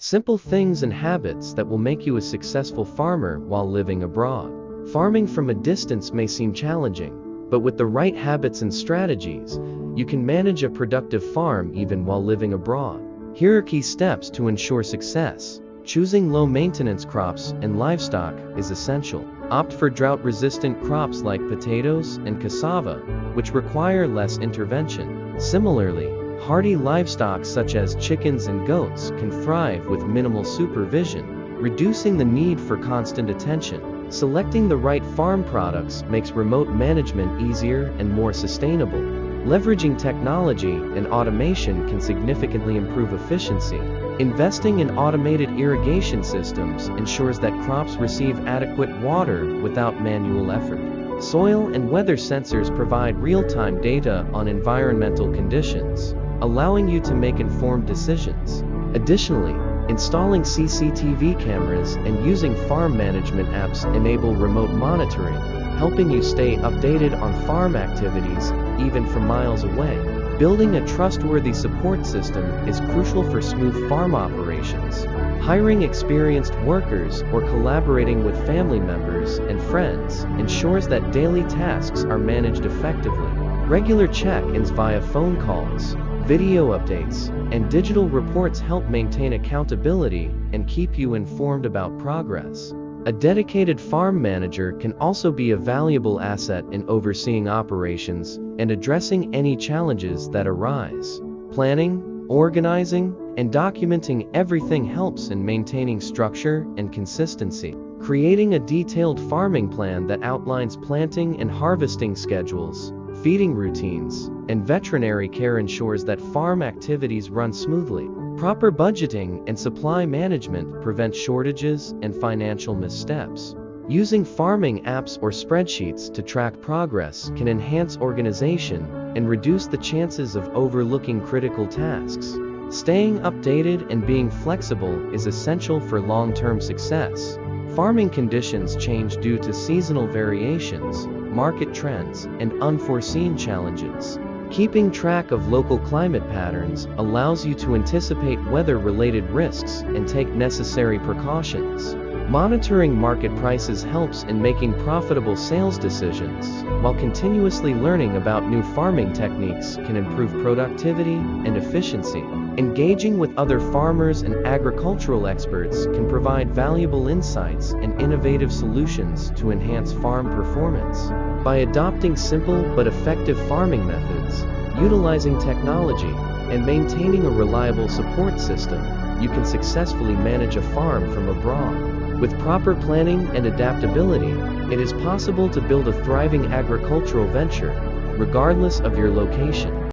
Simple things and habits that will make you a successful farmer while living abroad. Farming from a distance may seem challenging, but with the right habits and strategies, you can manage a productive farm even while living abroad. Here are key steps to ensure success. Choosing low-maintenance crops and livestock is essential. Opt for drought-resistant crops like potatoes and cassava, which require less intervention. Similarly, hardy livestock such as chickens and goats can thrive with minimal supervision, reducing the need for constant attention. Selecting the right farm products makes remote management easier and more sustainable. Leveraging technology and automation can significantly improve efficiency. Investing in automated irrigation systems ensures that crops receive adequate water without manual effort. Soil and weather sensors provide real-time data on environmental conditions, allowing you to make informed decisions. Additionally, installing CCTV cameras and using farm management apps enable remote monitoring, helping you stay updated on farm activities even from miles away. Building a trustworthy support system is crucial for smooth farm operations. Hiring experienced workers or collaborating with family members and friends ensures that daily tasks are managed effectively. Regular check-ins via phone calls, video updates, and digital reports help maintain accountability and keep you informed about progress. A dedicated farm manager can also be a valuable asset in overseeing operations and addressing any challenges that arise. Planning, organizing, and documenting everything helps in maintaining structure and consistency. Creating a detailed farming plan that outlines planting and harvesting schedules, feeding routines, and veterinary care ensures that farm activities run smoothly. Proper budgeting and supply management prevent shortages and financial missteps. Using farming apps or spreadsheets to track progress can enhance organization and reduce the chances of overlooking critical tasks. Staying updated and being flexible is essential for long-term success. Farming conditions change due to seasonal variations, market trends, and unforeseen challenges. Keeping track of local climate patterns allows you to anticipate weather-related risks and take necessary precautions. Monitoring market prices helps in making profitable sales decisions, while continuously learning about new farming techniques can improve productivity and efficiency. Engaging with other farmers and agricultural experts can provide valuable insights and innovative solutions to enhance farm performance. By adopting simple but effective farming methods, utilizing technology, and maintaining a reliable support system, you can successfully manage a farm from abroad. With proper planning and adaptability, it is possible to build a thriving agricultural venture, regardless of your location.